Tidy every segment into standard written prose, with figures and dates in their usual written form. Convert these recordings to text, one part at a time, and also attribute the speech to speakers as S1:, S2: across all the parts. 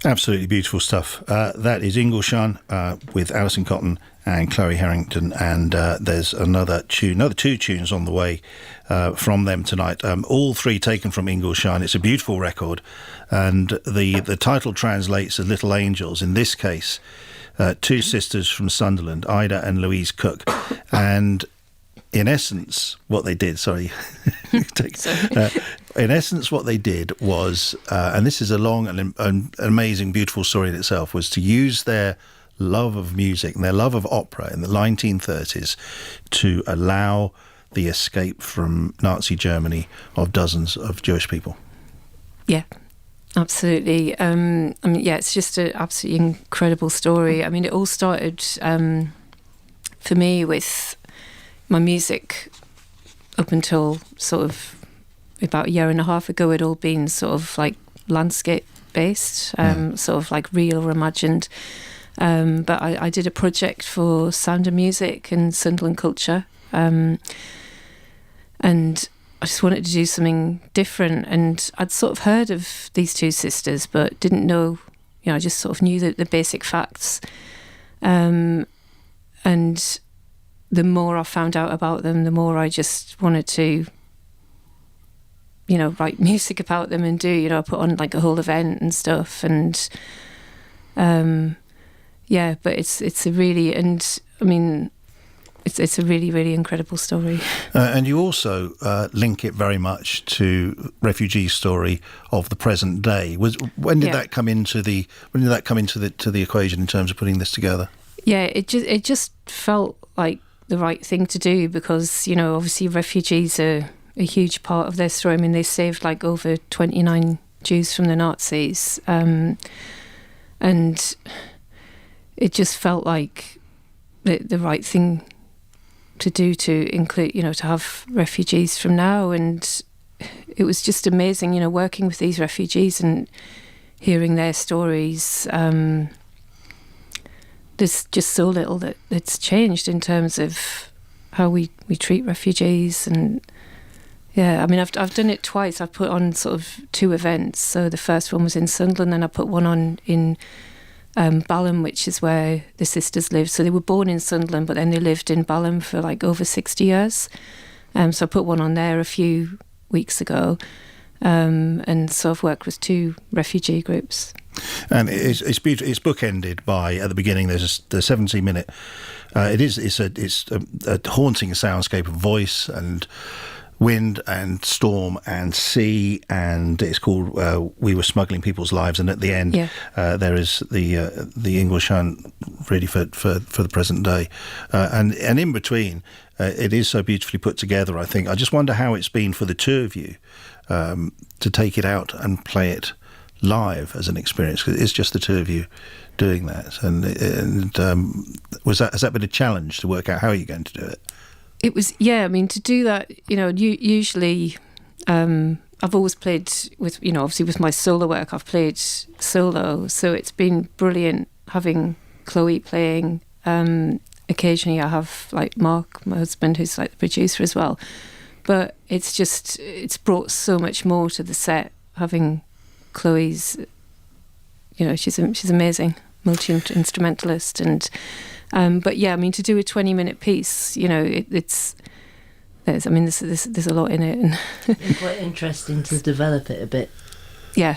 S1: Absolutely beautiful stuff. That is Ingleshan with Alison Cotton and Chloe Harrington, and there's another two tunes on the way from them tonight. All three taken from Ingleshan. It's a beautiful record, and the title translates as Little Angels. In this case, two sisters from Sunderland, Ida and Louise Cook, and in essence, what they did, in essence, what they did was, and this is a long and amazing, beautiful story in itself, was to use their love of music and their love of opera in the 1930s to allow the escape from Nazi Germany of dozens of Jewish people.
S2: Yeah, absolutely. It's just an absolutely incredible story. I mean, it all started for me with my music. Up until sort of about a year and a half ago, it all been sort of like landscape based, sort of like real or imagined. But I did a project for Sound of Music and Sunderland Culture, and I just wanted to do something different. And I'd sort of heard of these two sisters, but didn't know, I just sort of knew the basic facts. And the more I found out about them, the more I just wanted to, write music about them and do, I put on like a whole event and stuff. And but it's a really, it's a really, really incredible story.
S1: And you also link it very much to refugee story of the present day. When did that come into the equation in terms of putting this together?
S2: Yeah, it just felt like the right thing to do because, obviously refugees are a huge part of their story. I mean, they saved like over 29 Jews from the Nazis. And it just felt like the right thing to do to include, to have refugees from now. And it was just amazing, working with these refugees and hearing their stories. There's just so little that's changed in terms of how we treat refugees. And I've done it twice. I've put on sort of two events. So the first one was in Sunderland, and I put one on in Balham, which is where the sisters lived. So they were born in Sunderland, but then they lived in Balham for like over 60 years. So I put one on there a few weeks ago. And so I've worked with two refugee groups.
S1: And it's beautiful. It's bookended by, at the beginning, there's the 17-minute. It's a haunting soundscape of voice and wind and storm and sea, and it's called "We Were Smuggling People's Lives." And at the end, there is the English hunt, really for the present day, and in between, it is so beautifully put together. I think I just wonder how it's been for the two of you to take it out and play it live as an experience, because it's just the two of you doing that. And has that been a challenge to work out how you're going to do it?
S2: It was, to do that, usually I've always played with, obviously with my solo work, I've played solo, so it's been brilliant having Chloe playing. Occasionally I have like Mark, my husband, who's like the producer as well. But it's brought so much more to the set, having Chloe's, she's amazing, multi-instrumentalist. And to do a 20-minute piece, there's a lot in it. And
S3: it's quite interesting to develop it a bit.
S2: Yeah.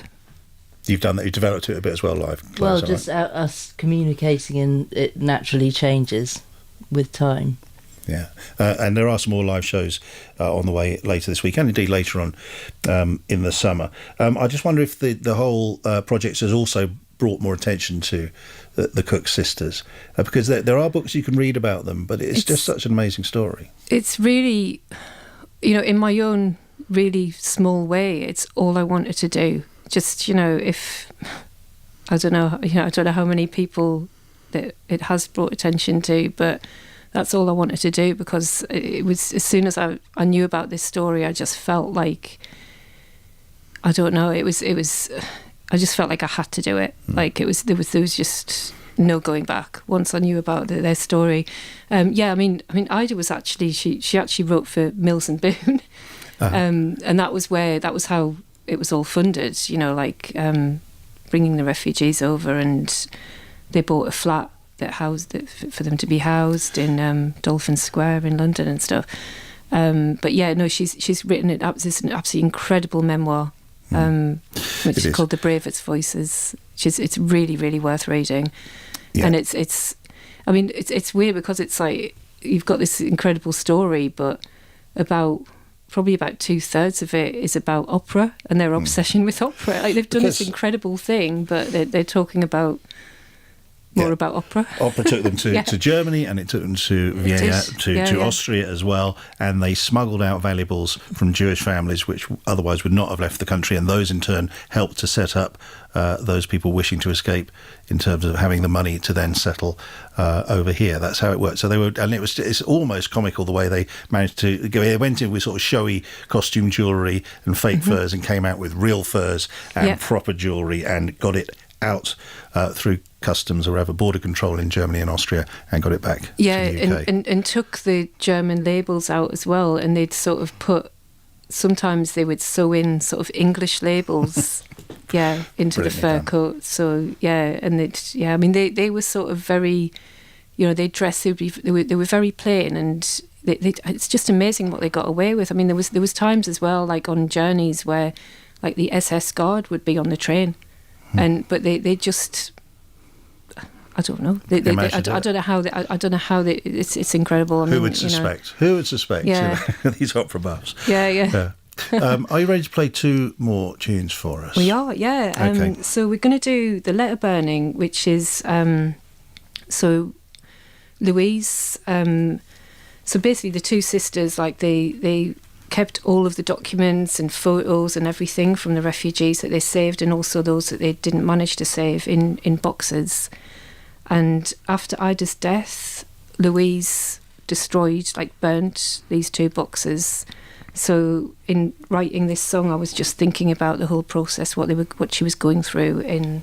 S1: You've done that, you developed it a bit as well live.
S3: Well, just us communicating, and it naturally changes with time.
S1: Yeah, and there are some more live shows on the way later this week, and indeed later on in the summer. I just wonder if the whole project has also brought more attention to the Cook sisters, because there are books you can read about them, but it's just such an amazing story. It's
S2: really, in my own really small way, it's all I wanted to do. Just, if, I don't know how many people that it has brought attention to, but that's all I wanted to do, because it was, as soon as I knew about this story, I just felt like, I don't know, it was I just felt like I had to do it. Like there was just no going back once I knew about their story. Ida was actually, she actually wrote for Mills and Boon. And that was how it was all funded, bringing the refugees over, and they bought a flat that housed for them to be housed in Dolphin Square in London and stuff. But yeah, no, she's written it up. It's an absolutely incredible memoir, which is called The Bravest Voices. It's really, really worth reading. Yeah. And it's I mean, it's weird because it's like you've got this incredible story, but probably about 2/3 of it is about opera and their obsession with opera. Like they've done this incredible thing, but they're talking about more about opera.
S1: Opera took them to Germany, and it took them to Vienna, to Austria as well, and they smuggled out valuables from Jewish families which otherwise would not have left the country, and those in turn helped to set up those people wishing to escape in terms of having the money to then settle over here. That's how it worked. So it's almost comical the way they managed to go. They went in with sort of showy costume jewellery and fake furs, and came out with real furs and proper jewellery, and got it out through customs or whatever, border control in Germany and Austria, and got it back to the UK.
S2: And took the German labels out as well, and they'd sort of sometimes they would sew in sort of English labels into the fur coat. So I mean they were sort of very, they dressed, they were very plain, and it's just amazing what they got away with. I mean there was times as well, like on journeys where like the SS guard would be on the train. But they just, I don't know. I don't know how. I don't know how they. It's incredible.
S1: Who would suspect? Who would suspect?
S2: Yeah.
S1: These opera buffs.
S2: Yeah.
S1: Are you ready to play 2 more tunes for us?
S2: We are. Yeah.
S1: Okay.
S2: So we're going to do the letter burning, which is so Louise. So basically, the 2 sisters, like they kept all of the documents and photos and everything from the refugees that they saved, and also those that they didn't manage to save in boxes. And after Ida's death, Louise burnt these 2 boxes. So in writing this song, I was just thinking about the whole process, what she was going through in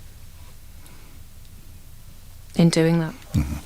S2: doing that.
S1: Mm-hmm.